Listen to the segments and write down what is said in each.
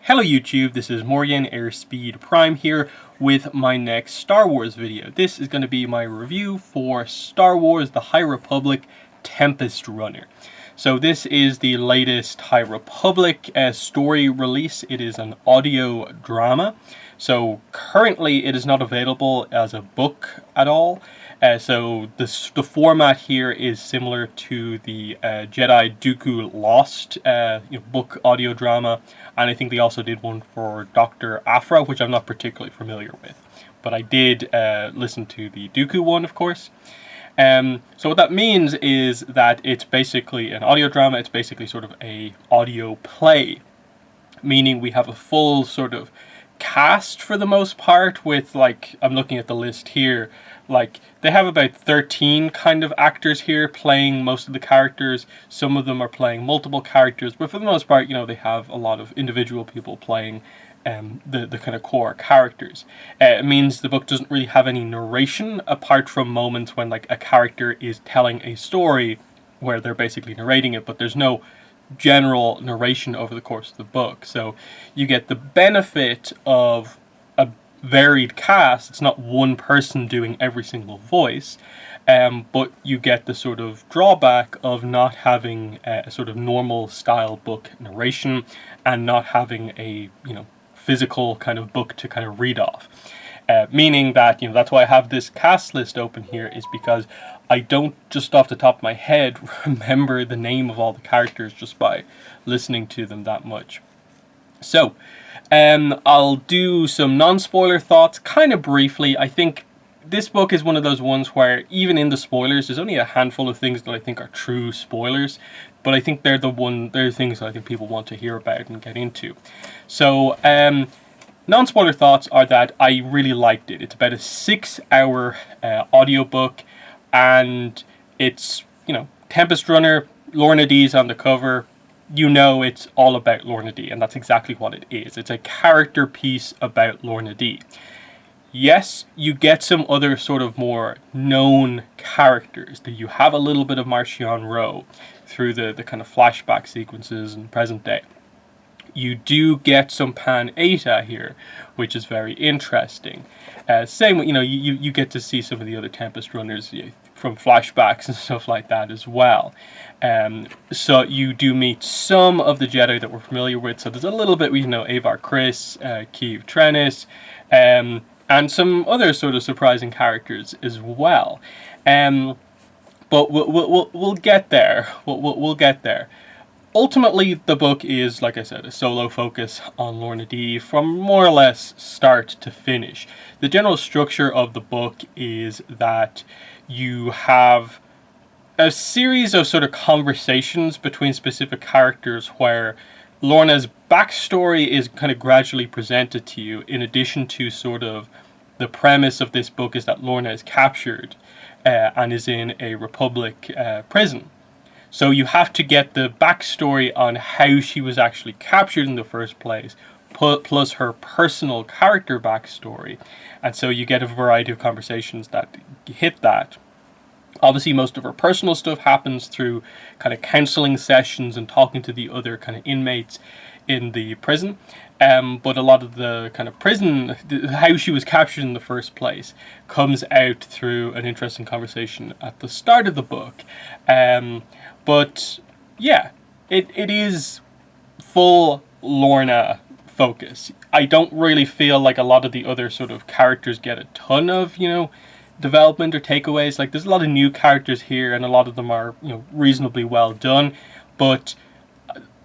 Hello YouTube, this is Morgan Airspeed Prime here with my next Star Wars video. This is going to be my review for Star Wars The High Republic Tempest Runner. So this is the latest High Republic story release. It is an audio drama. So currently it is not available as a book at all. So the format here is similar to the Jedi Dooku Lost book audio drama, and I think they also did one for Dr. Aphra, which I'm not particularly familiar with. But I did listen to the Dooku one, of course. So what that means is that it's basically an audio drama. It's basically sort of a audio play, meaning we have a full sort of cast for the most part with, like, I'm looking at the list here, like they have about 13 kind of actors here playing most of the characters. Some of them are playing multiple characters, but for the most part, they have a lot of individual people playing the kind of core characters. It means the book doesn't really have any narration apart from moments when like a character is telling a story where they're basically narrating it, but there's no general narration over the course of the book. So you get the benefit of a varied cast. It's not one person doing every single voice, but you get the sort of drawback of not having a sort of normal style book narration and not having a physical kind of book to kind of read off. Meaning that, that's why I have this cast list open here, is because I don't just off the top of my head remember the name of all the characters just by listening to them that much. So, I'll do some non-spoiler thoughts kind of briefly. I think this book is one of those ones where even in the spoilers, there's only a handful of things that I think are true spoilers, but I think they're the things that I think people want to hear about and get into. So, non-spoiler thoughts are that I really liked it. It's about a 6-hour audiobook, and it's, Tempest Runner, Lorna Dee's on the cover. It's all about Lorna Dee, and that's exactly what it is. It's a character piece about Lorna Dee. Yes, you get some other sort of more known characters. That you have a little bit of Marchion Ro through the kind of flashback sequences in present day. You do get some Pan Eta here, which is very interesting. Same, you get to see some of the other Tempest Runners from flashbacks and stuff like that as well. So you do meet some of the Jedi that we're familiar with. So there's a little bit, Avar Kriss, Keeve Trennis, and some other sort of surprising characters as well. But we'll get there. We'll get there. Ultimately, the book is, like I said, a solo focus on Lorna Dee from more or less start to finish. The general structure of the book is that you have a series of sort of conversations between specific characters where Lorna's backstory is kind of gradually presented to you, in addition to sort of the premise of this book is that Lorna is captured and is in a Republic prison. So you have to get the backstory on how she was actually captured in the first place, plus her personal character backstory. And so you get a variety of conversations that hit that. Obviously, most of her personal stuff happens through kind of counseling sessions and talking to the other kind of inmates in the prison. But a lot of the kind of prison, how she was captured in the first place, comes out through an interesting conversation at the start of the book. But yeah, it is full Lorna focus. I don't really feel like a lot of the other sort of characters get a ton of, development or takeaways. Like, there's a lot of new characters here, and a lot of them are, reasonably well done. But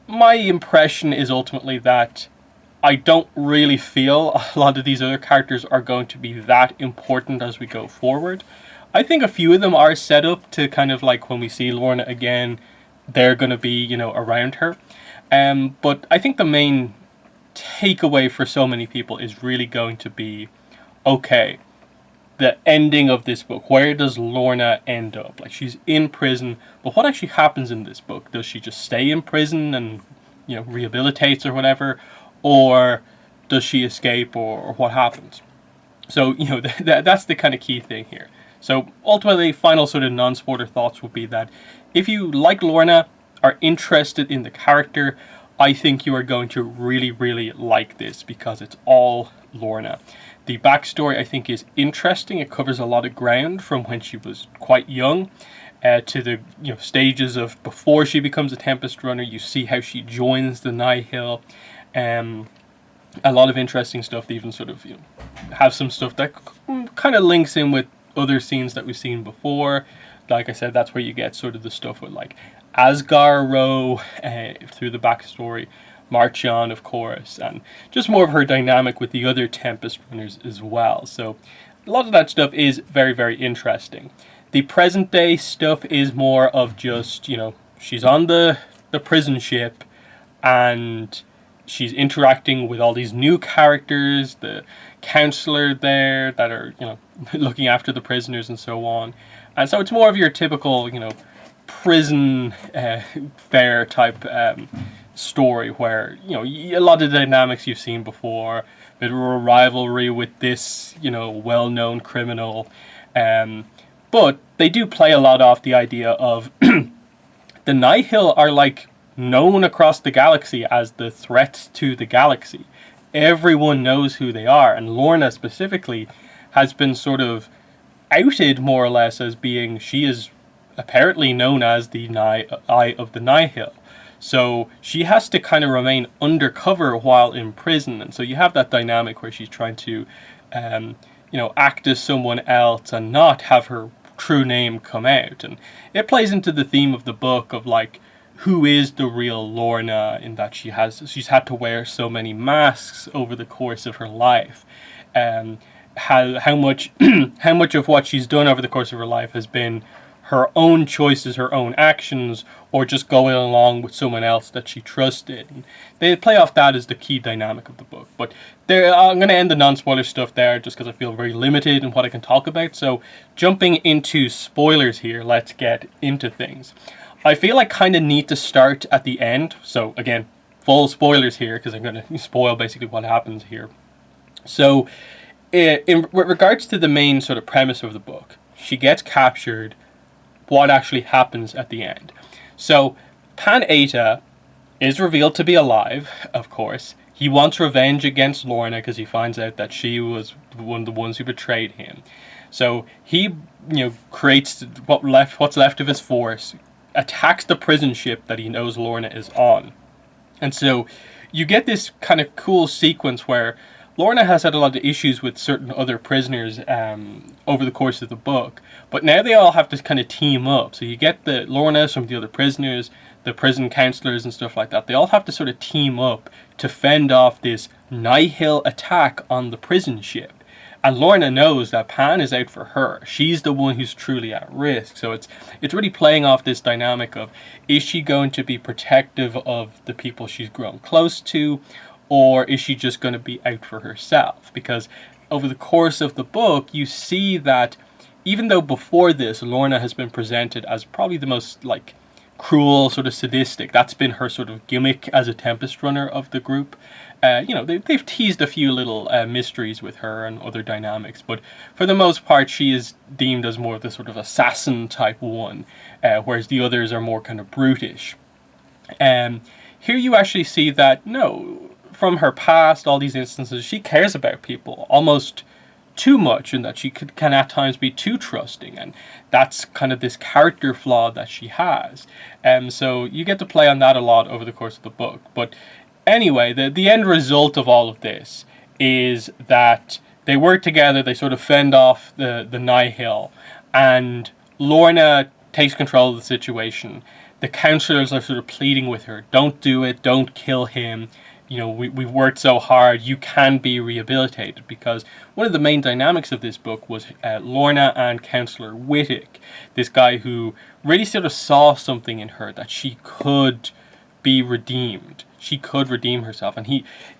my impression is ultimately that I don't really feel a lot of these other characters are going to be that important as we go forward. I think a few of them are set up to kind of like when we see Lorna again, they're going to be, around her. But I think the main takeaway for so many people is really going to be, okay, the ending of this book. Where does Lorna end up? Like, she's in prison, but what actually happens in this book? Does she just stay in prison and, rehabilitates or whatever? Or does she escape, or what happens? So, that's the kind of key thing here. So ultimately, final sort of non-spoiler thoughts would be that if you like Lorna, are interested in the character, I think you are going to really, really like this because it's all Lorna. The backstory, I think, is interesting. It covers a lot of ground from when she was quite young to the stages of before she becomes a Tempest runner. You see how she joins the Nihil. A lot of interesting stuff. They even sort of have some stuff that kind of links in with other scenes that we've seen before. Like I said, that's where you get sort of the stuff with like Asgaro through the backstory, Marchion, of course, and just more of her dynamic with the other Tempest runners as well. So a lot of that stuff is very, very interesting. The present day stuff is more of just, she's on the prison ship and she's interacting with all these new characters, the counselor there that are, looking after the prisoners and so on. And so it's more of your typical, prison fair type story where, a lot of the dynamics you've seen before, a bit of a rivalry with this, well-known criminal. But they do play a lot off the idea of the Nihil are like known across the galaxy as the threat to the galaxy. Everyone knows who they are, and Lorna specifically has been sort of outed more or less as being, she is apparently known as the Eye of the Nihil. So she has to kind of remain undercover while in prison, and so you have that dynamic where she's trying to act as someone else and not have her true name come out. And it plays into the theme of the book of like, who is the real Lorna, in that she's had to wear so many masks over the course of her life. How much how much of what she's done over the course of her life has been her own choices, her own actions, or just going along with someone else that she trusted. And they play off that as the key dynamic of the book. But I'm going to end the non-spoiler stuff there just because I feel very limited in what I can talk about. So jumping into spoilers here, let's get into things. I feel I kind of need to start at the end. So again, full spoilers here because I'm going to spoil basically what happens here. So in regards to the main sort of premise of the book, she gets captured. What actually happens at the end? So Pan Eta is revealed to be alive, of course. He wants revenge against Lorna because he finds out that she was one of the ones who betrayed him. So he, creates what's left of his force, attacks the prison ship that he knows Lorna is on. And so you get this kind of cool sequence where Lorna has had a lot of issues with certain other prisoners over the course of the book, but now they all have to kind of team up. So you get the Lorna, some of the other prisoners, the prison counselors and stuff like that. They all have to sort of team up to fend off this Nihil attack on the prison ship. And Lorna knows that Pan is out for her. She's the one who's truly at risk. So it's really playing off this dynamic of, is she going to be protective of the people she's grown close to, or is she just going to be out for herself? Because over the course of the book, you see that even though before this, Lorna has been presented as probably the most like cruel, sort of sadistic, that's been her sort of gimmick as a Tempest runner of the group. They've teased a few little mysteries with her and other dynamics, but for the most part, she is deemed as more of the sort of assassin type one, whereas the others are more kind of brutish. Here you actually see that, no, from her past, all these instances, she cares about people almost too much, and that she can at times be too trusting, and that's kind of this character flaw that she has. So you get to play on that a lot over the course of the book. But anyway, the end result of all of this is that they work together, they sort of fend off the Nihil, and Lorna takes control of the situation. The counselors are sort of pleading with her, don't do it, don't kill him. We've worked so hard, you can be rehabilitated. Because one of the main dynamics of this book was Lorna and Counselor Wittick, this guy who really sort of saw something in her that she could be redeemed. She could redeem herself. And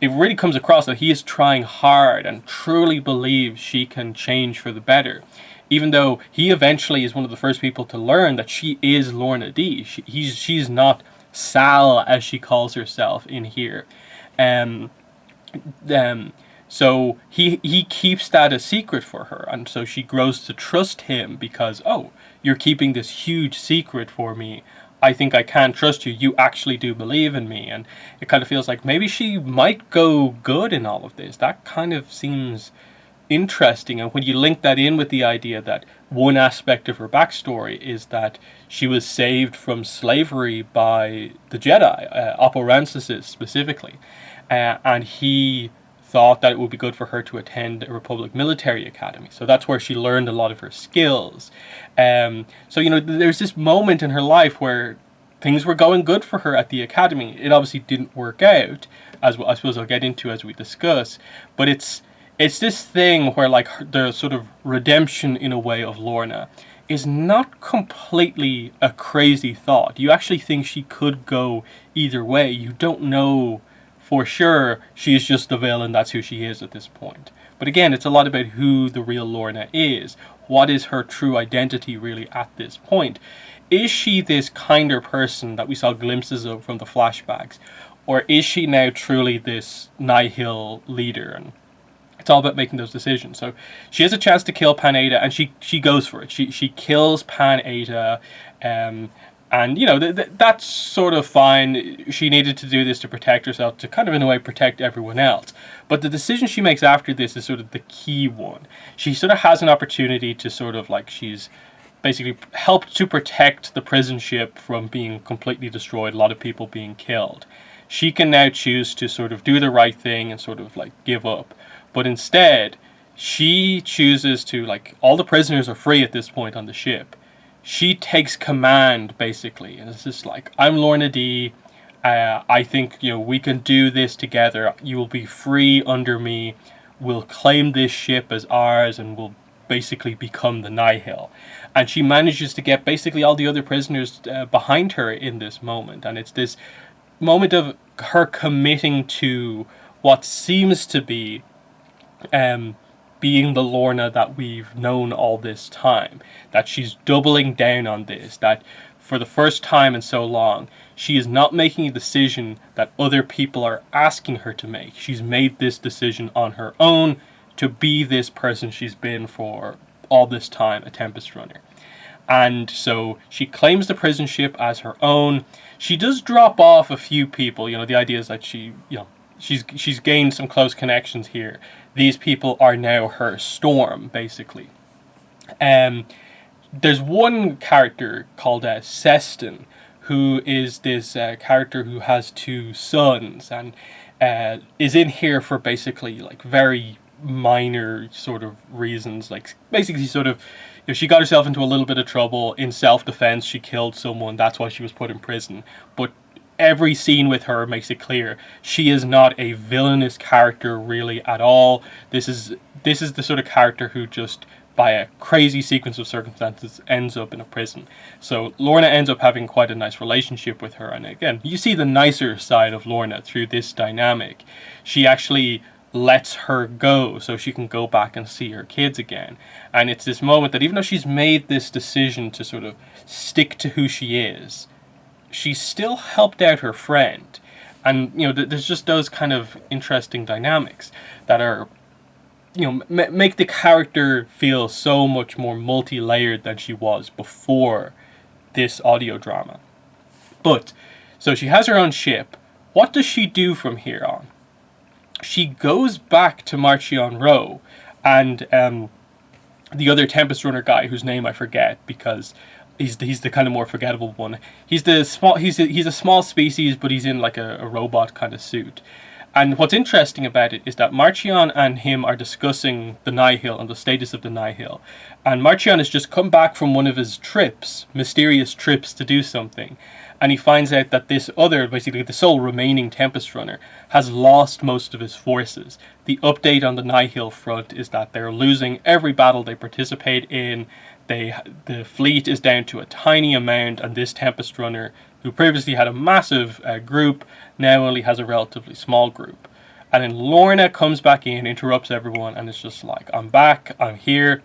it really comes across that he is trying hard and truly believes she can change for the better. Even though he eventually is one of the first people to learn that she is Lorna D. She's not Sal, as she calls herself in here. So he keeps that a secret for her, and so she grows to trust him because, oh, you're keeping this huge secret for me. I think I can trust you. You actually do believe in me. And it kind of feels like maybe she might go good in all of this. That kind of seems interesting. And when you link that in with the idea that one aspect of her backstory is that she was saved from slavery by the Jedi, Oppo specifically, and he thought that it would be good for her to attend a Republic military academy. So that's where she learned a lot of her skills. So, you know, there's this moment in her life where things were going good for her at the academy. It obviously didn't work out, as I suppose I'll get into as we discuss, but it's this thing where, like, the sort of redemption in a way of Lorna is not completely a crazy thought. You actually think she could go either way. You don't know for sure. She is just the villain. That's who she is at this point. But again, it's a lot about who the real Lorna is. What is her true identity really at this point? Is she this kinder person that we saw glimpses of from the flashbacks? Or is she now truly this Nihil leader? And it's all about making those decisions. So she has a chance to kill Pan Eta, and she goes for it. She kills Pan Eta, and you know that's sort of fine. She needed to do this to protect herself, to kind of in a way protect everyone else. But the decision she makes after this is sort of the key one. She sort of has an opportunity to sort of, like, she's basically helped to protect the prison ship from being completely destroyed, a lot of people being killed. She can now choose to sort of do the right thing and sort of, like, give up. But instead, she chooses to, like, all the prisoners are free at this point on the ship. She takes command, basically, and it's just like, I'm Lorna D. I think, you know, we can do this together. You will be free under me. We'll claim this ship as ours, and we'll basically become the Nihil. And she manages to get basically all the other prisoners behind her in this moment. And it's this moment of her committing to what seems to be being the Lorna that we've known all this time. That she's doubling down on this. That for the first time in so long, she is not making a decision that other people are asking her to make. She's made this decision on her own to be this person she's been for all this time, a Tempest runner. And so she claims the prison ship as her own. She does drop off a few people. You know, the idea is that she's gained some close connections here. These people are now her storm, basically. There's one character called Seston, who is this character who has two sons, and is in here for basically, like, very minor sort of reasons. Like, basically sort of, you know, she got herself into a little bit of trouble in self-defense. She killed someone. That's why she was put in prison. But every scene with her makes it clear she is not a villainous character really at all. This is the sort of character who just, by a crazy sequence of circumstances, ends up in a prison. So Lorna ends up having quite a nice relationship with her. And again, you see the nicer side of Lorna through this dynamic. She actually lets her go so she can go back and see her kids again. And it's this moment that even though she's made this decision to sort of stick to who she is, she still helped out her friend. And, you know, there's just those kind of interesting dynamics that are, you know, make the character feel so much more multi-layered than she was before this audio drama. But, so she has her own ship. What does she do from here on? She goes back to Marchion Row, and the other Tempest Runner guy, whose name I forget because he's the kind of more forgettable one. He's a small species, but he's in like a robot kind of suit. And what's interesting about it is that Marchion and him are discussing the Nihil and the status of the Nihil. And Marchion has just come back from one of his trips, mysterious trips to do something. And he finds out that this other, basically the sole remaining Tempest Runner, has lost most of his forces. The update on the Nihil front is that they're losing every battle they participate in. The fleet is down to a tiny amount, and this Tempest Runner, who previously had a massive group, now only has a relatively small group. And then Lorna comes back in, interrupts everyone, and it's just like, I'm back, I'm here,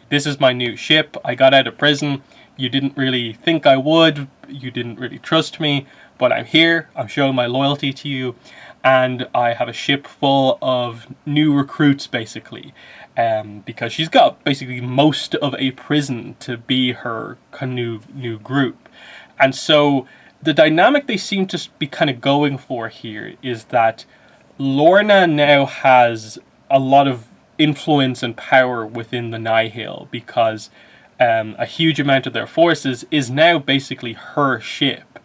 this is my new ship, I got out of prison, you didn't really think I would, you didn't really trust me, but I'm here, I'm showing my loyalty to you, and I have a ship full of new recruits, basically. Because she's got basically most of a prison to be her new group. And so the dynamic they seem to be kind of going for here is that Lorna now has a lot of influence and power within the Nihil because a huge amount of their forces is now basically her ship.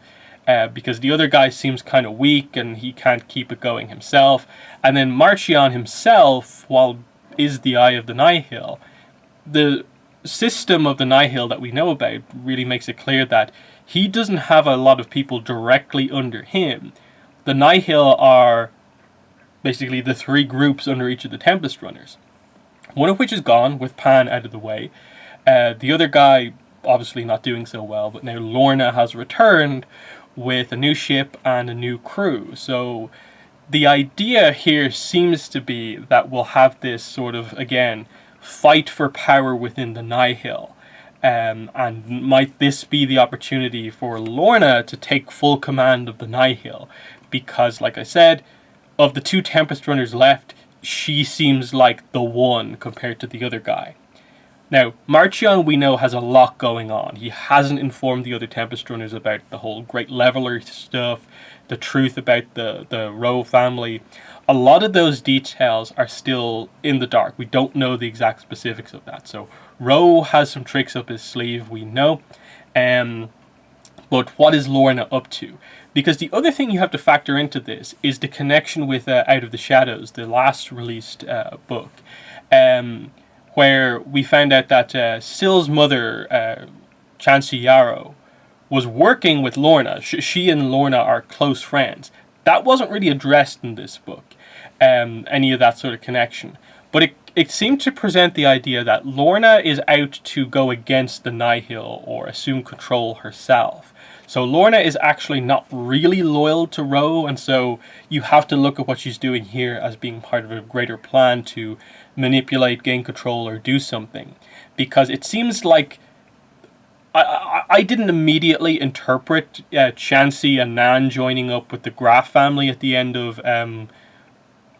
Because the other guy seems kind of weak and he can't keep it going himself. And then Marchion himself, while is the eye of the Nihil, the system of the Nihil that we know about really makes it clear that he doesn't have a lot of people directly under him. The Nihil are basically the three groups under each of the Tempest runners, one of which is gone with Pan out of the way. The other guy obviously not doing so well, but now Lorna has returned with a new ship and a new crew. So the idea here seems to be that we'll have this sort of, again, fight for power within the Nihil. And might this be the opportunity for Lorna to take full command of the Nihil? Because, like I said, of the two Tempest runners left, she seems like the one compared to the other guy. Now, Marchion, we know, has a lot going on. He hasn't informed the other Tempest runners about the whole Great Leveler stuff, the truth about the Rowe family. A lot of those details are still in the dark. We don't know the exact specifics of that. So Rowe has some tricks up his sleeve, we know. But what is Lorna up to? Because the other thing you have to factor into this is the connection with Out of the Shadows, the last released book. Where we found out that Syl's mother, Chansey Yarrow, was working with Lorna. She and Lorna are close friends. That wasn't really addressed in this book, any of that sort of connection. But it seemed to present the idea that Lorna is out to go against the Nihil or assume control herself. So Lorna is actually not really loyal to Rowe, and so you have to look at what she's doing here as being part of a greater plan to manipulate, gain control, or do something. Because it seems like I didn't immediately interpret Chansey and Nan joining up with the Graf family at the end of Out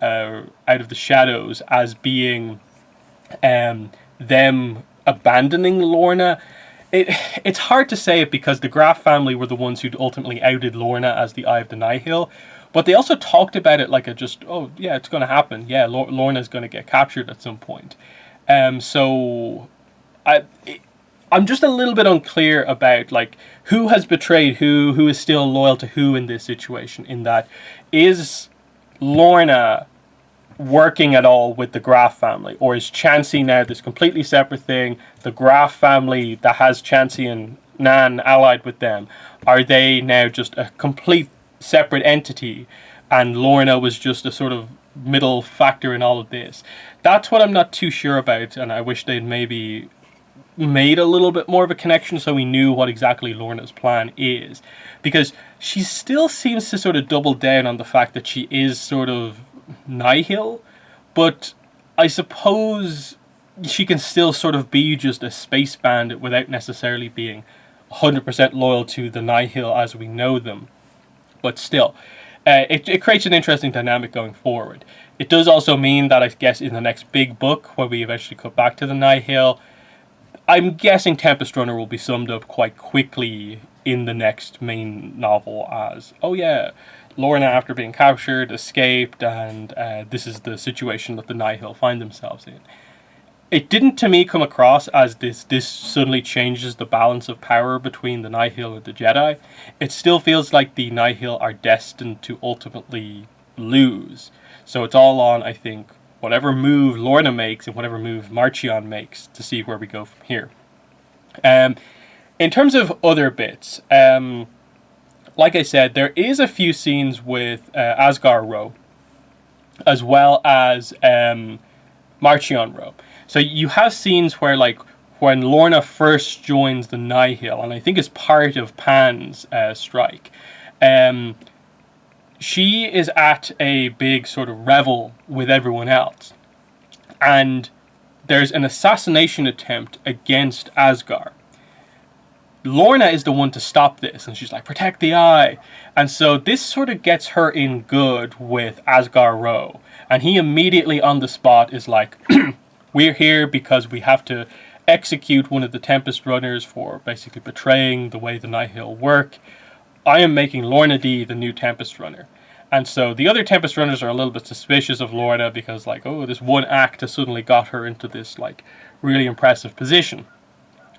of the Shadows as being them abandoning Lorna. It's hard to say it because the Graf family were the ones who'd ultimately outed Lorna as the Eye of the Nihil. But they also talked about it like oh, yeah, it's going to happen. Yeah, Lorna's going to get captured at some point. So I'm just a little bit unclear about like who has betrayed who is still loyal to who in this situation. In that, is Lorna working at all with the Graf family, or is Chansey now this completely separate thing? The Graf family that has Chansey and Nan allied with them, are they now just a complete separate entity, and Lorna was just a sort of middle factor in all of this? That's what I'm not too sure about, and I wish they'd maybe made a little bit more of a connection so we knew what exactly Lorna's plan is, because she still seems to sort of double down on the fact that she is sort of Nihil, but I suppose she can still sort of be just a space bandit without necessarily being 100% loyal to the Nihil as we know them. But still, it creates an interesting dynamic going forward. It does also mean that I guess in the next big book, when we eventually cut back to the Nihil, I'm guessing Tempest Runner will be summed up quite quickly in the next main novel as, oh yeah, Lorna, after being captured, escaped, and this is the situation that the Nihil find themselves in. It didn't, to me, come across as this suddenly changes the balance of power between the Nihil and the Jedi. It still feels like the Nihil are destined to ultimately lose. So it's all on, I think, whatever move Lorna makes and whatever move Marchion makes to see where we go from here. In terms of other bits, like I said, there is a few scenes with Asgar Rowe, as well as Marchion Rowe. So you have scenes where, like, when Lorna first joins the Nihil, and I think is part of Pan's strike, she is at a big sort of revel with everyone else. And there's an assassination attempt against Asgar. Lorna is the one to stop this, and she's like, protect the eye. And so this sort of gets her in good with Asgar Rowe. And he immediately on the spot is like, we're here because we have to execute one of the Tempest runners for basically betraying the way the Nihil work. I am making Lorna D the new Tempest runner. And so the other Tempest runners are a little bit suspicious of Lorna because, like, oh, this one act has suddenly got her into this, like, really impressive position.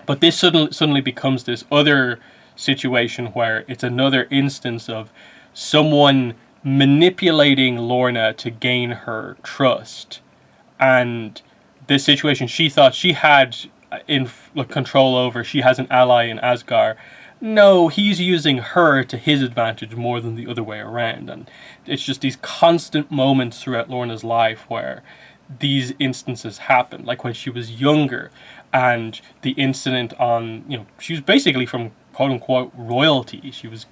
But this suddenly becomes this other situation where it's another instance of someone manipulating Lorna to gain her trust. And this situation she thought she had in control over, she has an ally in Asgard. No, he's using her to his advantage more than the other way around. And it's just these constant moments throughout Lorna's life where these instances happen. Like when she was younger and the incident on, she was basically from quote unquote royalty. She was,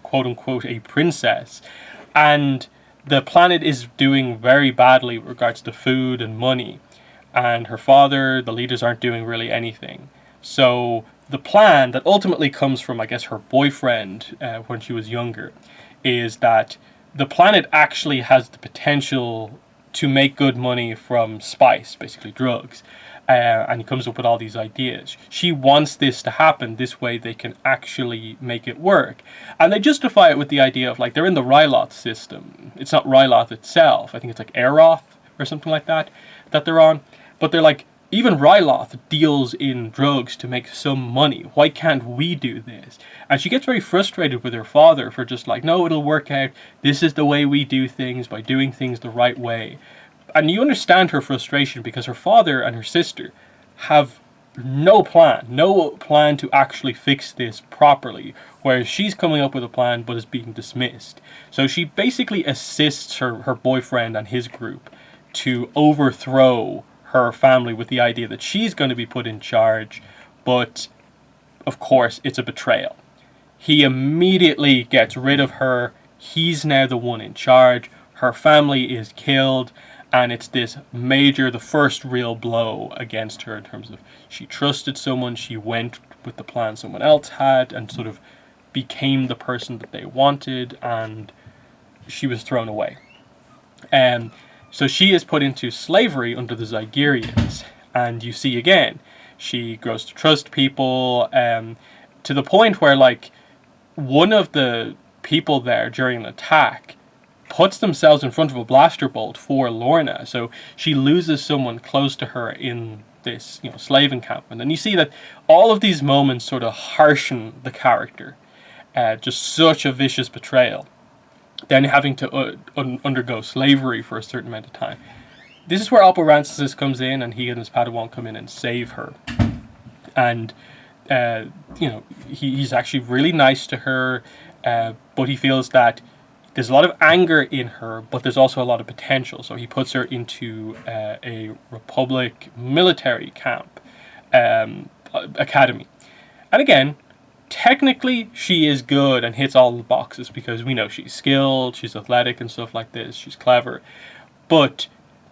quote unquote a princess. And the planet is doing very badly with regards to food and money. And her father, the leaders aren't doing really anything. So the plan that ultimately comes from, I guess, her boyfriend when she was younger, is that the planet actually has the potential to make good money from spice, basically drugs. And he comes up with all these ideas. She wants this to happen. This way they can actually make it work. And they justify it with the idea of, like, they're in the Ryloth system. It's not Ryloth itself. I think it's like Aeroth or something like that they're on. But they're like, even Ryloth deals in drugs to make some money. Why can't we do this? And she gets very frustrated with her father for just like, no, it'll work out. This is the way we do things, by doing things the right way. And you understand her frustration because her father and her sister have no plan to actually fix this properly, whereas she's coming up with a plan but is being dismissed. So she basically assists her boyfriend and his group to overthrow her family with the idea that she's going to be put in charge, but of course it's a betrayal. He immediately gets rid of her. He's now the one in charge. Her family is killed, and it's this major, the first real blow against her in terms of she trusted someone, she went with the plan someone else had, and sort of became the person that they wanted, and she was thrown away. So she is put into slavery under the Zygerians, and you see again, she grows to trust people, to the point where, like, one of the people there during an attack puts themselves in front of a blaster bolt for Lorna, so she loses someone close to her in this, slave encampment. And you see that all of these moments sort of harshen the character, just such a vicious betrayal. Then having to undergo slavery for a certain amount of time. This is where Alporances comes in, and he and his Padawan come in and save her. And, he's actually really nice to her, but he feels that there's a lot of anger in her, but there's also a lot of potential. So he puts her into a Republic military camp, academy. And again, technically she is good and hits all the boxes because we know she's skilled, she's athletic and stuff like this, she's clever. But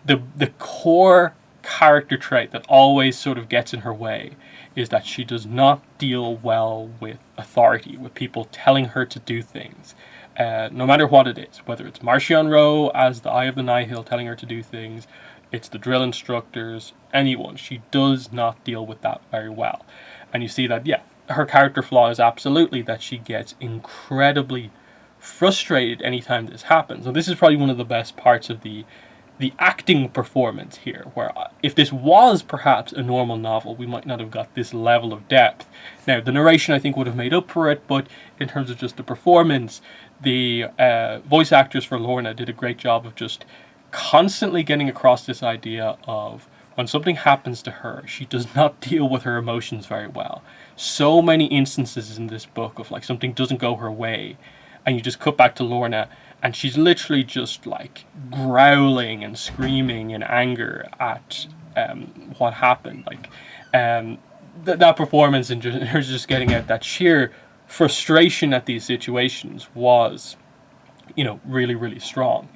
the core character trait that always sort of gets in her way is that she does not deal well with authority, with people telling her to do things. No matter what it is, whether it's Marchion Ro as the Eye of the Nihil telling her to do things, it's the drill instructors, anyone. She does not deal with that very well. And you see that, her character flaw is absolutely that she gets incredibly frustrated anytime this happens. And this is probably one of the best parts of the acting performance here, where if this was perhaps a normal novel, we might not have got this level of depth. Now, the narration I think would have made up for it, but in terms of just the performance, the voice actors for Lorna did a great job of just constantly getting across this idea of when something happens to her, she does not deal with her emotions very well. So many instances in this book of like something doesn't go her way, and you just cut back to Lorna, and she's literally just like growling and screaming in anger at what happened. Like that performance and just getting out that sheer frustration at these situations was, really, really strong.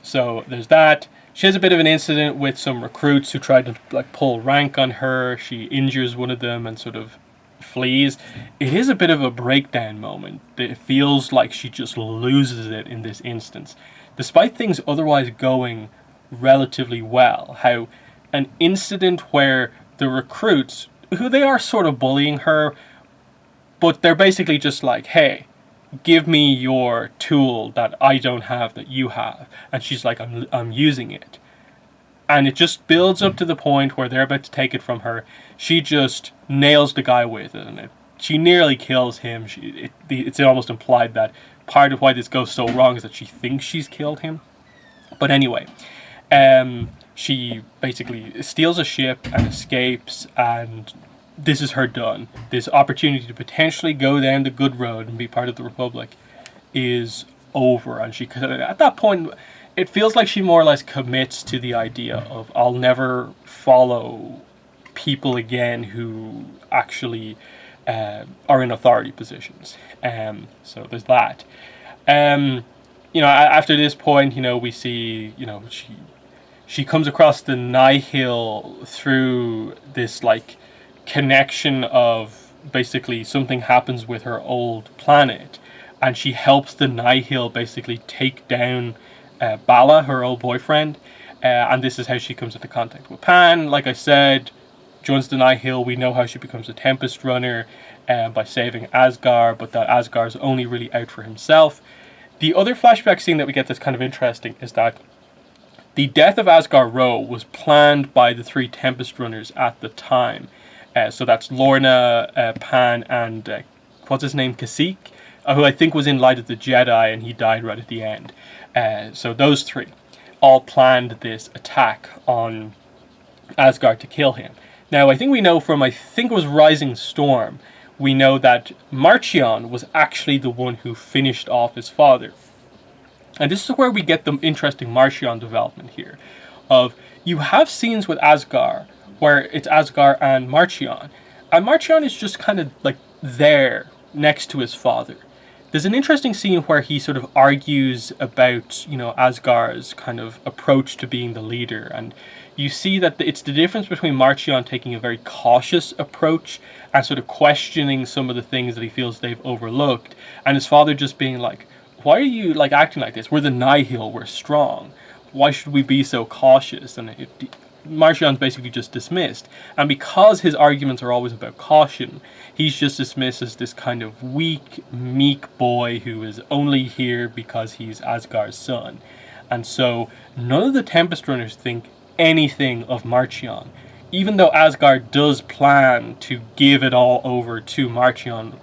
So there's that. She has a bit of an incident with some recruits who tried to like pull rank on her. She injures one of them and sort of flees. It is a bit of a breakdown moment. It feels like she just loses it in this instance. Despite things otherwise going relatively well, how an incident where the recruits, who they are sort of bullying her, but they're basically just like, hey, give me your tool that I don't have that you have. And she's like, I'm using it. And it just builds up to the point where they're about to take it from her. She just nails the guy with it, and she nearly kills him. It's almost implied that part of why this goes so wrong is that she thinks she's killed him. But anyway, she basically steals a ship and escapes, and this is her done. This opportunity to potentially go down the good road and be part of the Republic is over. And she, at that point, it feels like she more or less commits to the idea of, I'll never follow people again who actually are in authority positions. So there's that. After this point, we see, she comes across the Nihil through this like connection of basically something happens with her old planet, and she helps the Nihil basically take down Bala, her old boyfriend, and this is how she comes into contact with Pan. Like I said, joins the Nihil. We know how she becomes a Tempest runner by saving Asgard, but that Asgard's only really out for himself. The other flashback scene that we get that's kind of interesting is that the death of Asgard Row was planned by the 3 Tempest runners at the time. So that's Lorna, Pan, and what's his name, Kasich, who I think was in Light of the Jedi, and he died right at the end. So those 3 all planned this attack on Asgard to kill him. Now, I think we know from, it was Rising Storm, we know that Marchion was actually the one who finished off his father. And this is where we get the interesting Marchion development here. Of, you have scenes with Asgard where it's Asgard and Marchion is just kind of like there next to his father. There's an interesting scene where he sort of argues about, Asgard's kind of approach to being the leader, and you see that it's the difference between Marchion taking a very cautious approach and sort of questioning some of the things that he feels they've overlooked, and his father just being like, why are you like acting like this? We're the Nihil, we're strong. Why should we be so cautious? And Marchion's basically just dismissed. And because his arguments are always about caution, he's just dismissed as this kind of weak, meek boy who is only here because he's Asgard's son. And so none of the Tempest runners think anything of Marchion, even though Asgard does plan to give it all over to Marchion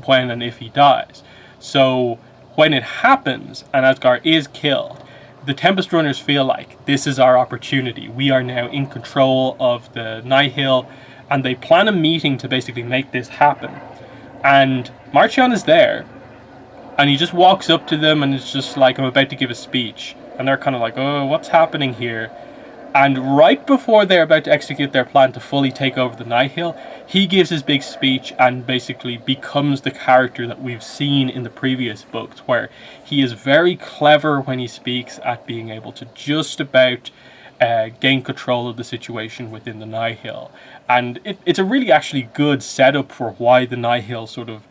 when and if he dies. So when it happens and Asgard is killed, the Tempest runners feel like this is our opportunity. We are now in control of the Nihil, and they plan a meeting to basically make this happen. And Marchion is there, and he just walks up to them and it's just like, I'm about to give a speech. And they're kind of like, oh, what's happening here? And right before they're about to execute their plan to fully take over the Nihil, he gives his big speech and basically becomes the character that we've seen in the previous books, where he is very clever when he speaks at being able to just about gain control of the situation within the Nihil. And it's a really actually good setup for why the Nihil sort of,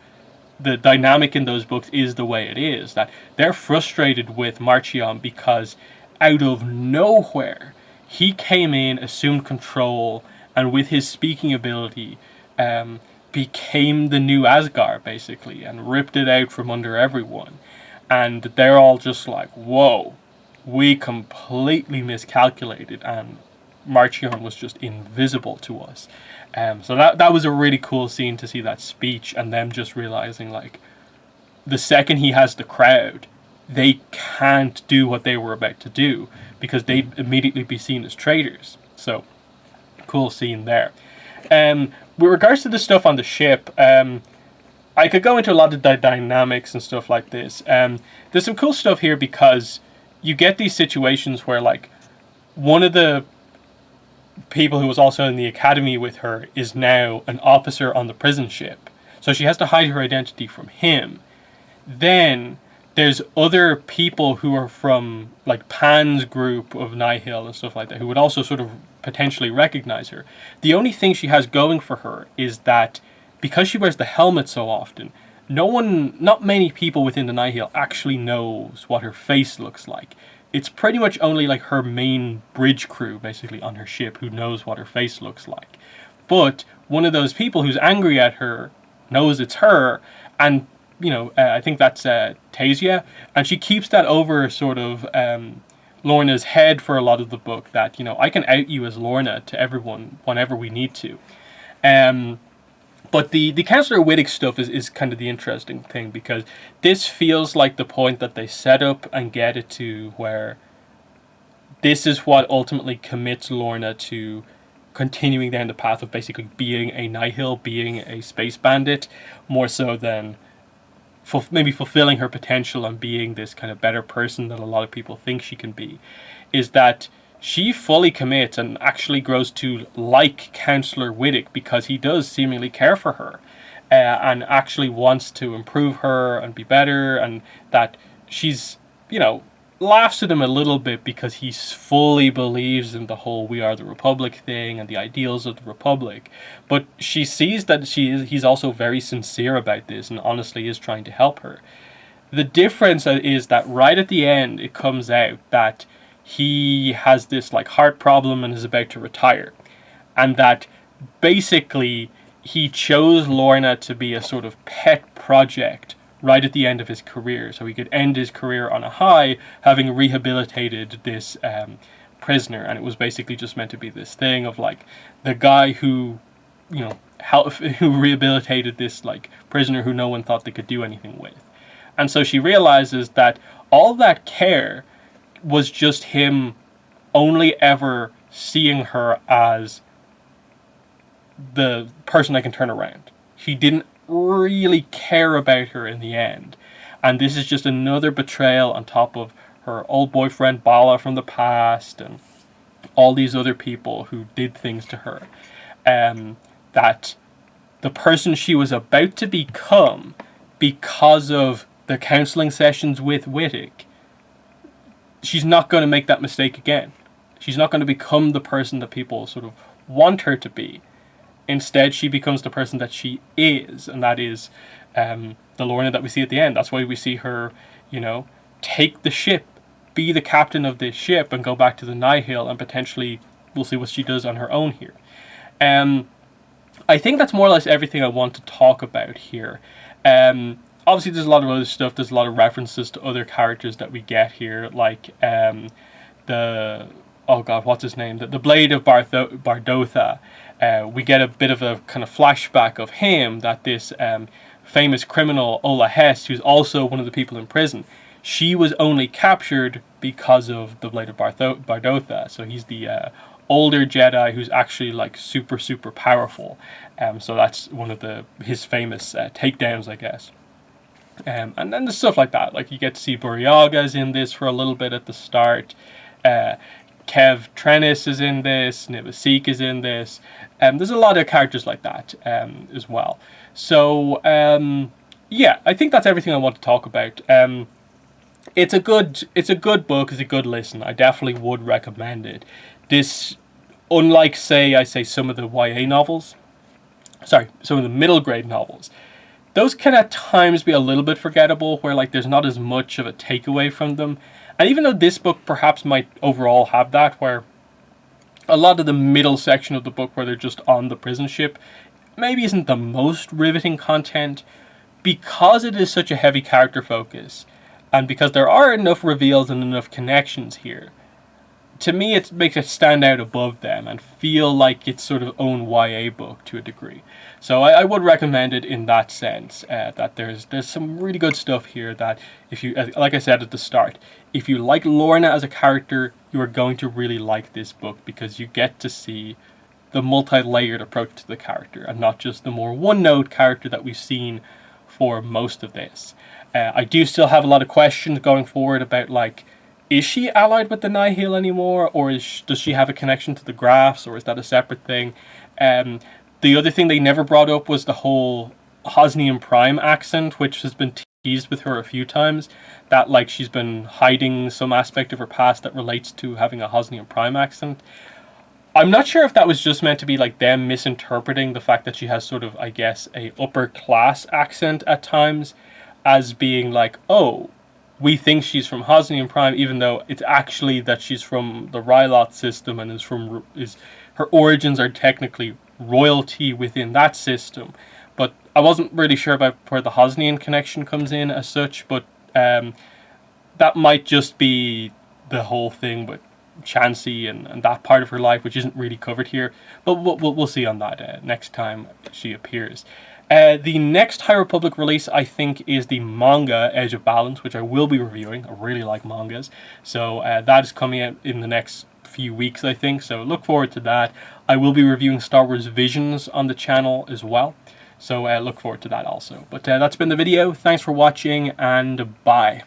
the dynamic in those books is the way it is, that they're frustrated with Marchion because out of nowhere, he came in, assumed control, and with his speaking ability, became the new Asgard, basically, and ripped it out from under everyone. And they're all just like, whoa, we completely miscalculated, and Marchion was just invisible to us. So that was a really cool scene to see that speech, and them just realizing, like, the second he has the crowd, they can't do what they were about to do, because they'd immediately be seen as traitors. So, cool scene there. With regards to the stuff on the ship, I could go into a lot of the dynamics and stuff like this. There's some cool stuff here because you get these situations where, like, one of the people who was also in the academy with her is now an officer on the prison ship. So she has to hide her identity from him. Then there's other people who are from, like, Pan's group of Nihil and stuff like that, who would also sort of potentially recognize her. The only thing she has going for her is that because she wears the helmet so often, not many people within the Nihil actually knows what her face looks like. it's pretty much only like her main bridge crew basically on her ship who knows what her face looks like. But one of those people who's angry at her knows it's her, and I think that's Tasia, and she keeps that over sort of Lorna's head for a lot of the book, that I can out you as Lorna to everyone whenever we need to. But the Counselor Wittig stuff is kind of the interesting thing, because this feels like the point that they set up and get it to, where this is what ultimately commits Lorna to continuing down the path of basically being a Nihil, being a space bandit, more so than maybe fulfilling her potential and being this kind of better person that a lot of people think she can be, is that she fully commits and actually grows to like Counselor Wittig, because he does seemingly care for her and actually wants to improve her and be better, and that she's, laughs at him a little bit because he fully believes in the whole "we are the Republic" thing and the ideals of the Republic. But she sees that he's also very sincere about this and honestly is trying to help her. The difference is that right at the end it comes out that he has this like heart problem and is about to retire, and that basically he chose Lorna to be a sort of pet project right at the end of his career, so he could end his career on a high, having rehabilitated this prisoner. And it was basically just meant to be this thing of like the guy who who rehabilitated this like prisoner who no one thought they could do anything with. And so she realizes that all that care was just him only ever seeing her as the person I can turn around. He didn't really care about her in the end. And this is just another betrayal on top of her old boyfriend Bala from the past and all these other people who did things to her. That the person she was about to become, because of the counseling sessions with Wittig, she's not going to make that mistake again. She's not going to become the person that people sort of want her to be. Instead, she becomes the person that she is, and that is the Lorna that we see at the end. That's why we see her, take the ship, be the captain of this ship, and go back to the Nihil, and potentially we'll see what she does on her own here. I think that's more or less everything I want to talk about here. Obviously, there's a lot of other stuff. There's a lot of references to other characters that we get here, like what's his name? The Blade of Bardotha. We get a bit of a kind of flashback of him, that this famous criminal, Ola Hest, who's also one of the people in prison, she was only captured because of the Blade of Bardotha. So he's the older Jedi who's actually like super, super powerful. So that's one of his famous takedowns, I guess. And then there's stuff like that. Like you get to see Buryaga's in this for a little bit at the start. Kev Trennis is in this, Nivasik is in this. There's a lot of characters like that as well. So, I think that's everything I want to talk about. It's a good book, it's a good listen. I definitely would recommend it. This, unlike, some of the YA novels, some of the middle grade novels, those can at times be a little bit forgettable, where like there's not as much of a takeaway from them. And even though this book perhaps might overall have that, where a lot of the middle section of the book where they're just on the prison ship maybe isn't the most riveting content, because it is such a heavy character focus, and because there are enough reveals and enough connections here, to me it makes it stand out above them and feel like its sort of own YA book to a degree. So I would recommend it in that sense, that there's some really good stuff here that, if you, like I said at the start, if you like Lorna as a character, you are going to really like this book, because you get to see the multi-layered approach to the character and not just the more one-note character that we've seen for most of this. I do still have a lot of questions going forward about, like, is she allied with the Nihil anymore, or does she have a connection to the Graphs, or is that a separate thing? The other thing they never brought up was the whole Hosnian Prime accent, which has been teased with her a few times, that like she's been hiding some aspect of her past that relates to having a Hosnian Prime accent. I'm not sure if that was just meant to be like them misinterpreting the fact that she has sort of, I guess, a upper class accent at times, as being like, oh, we think she's from Hosnian Prime, even though it's actually that she's from the Rylot system and her origins are technically royalty within that system. But I wasn't really sure about where the Hosnian connection comes in as such, but that might just be the whole thing with Chansey and that part of her life, which isn't really covered here. But we'll see on that next time she appears. The next High Republic release, I think, is the manga Edge of Balance, which I will be reviewing. I really like mangas. So that is coming out in the next few weeks, I think. So look forward to that. I will be reviewing Star Wars Visions on the channel as well. So look forward to that also. But that's been the video. Thanks for watching, and bye.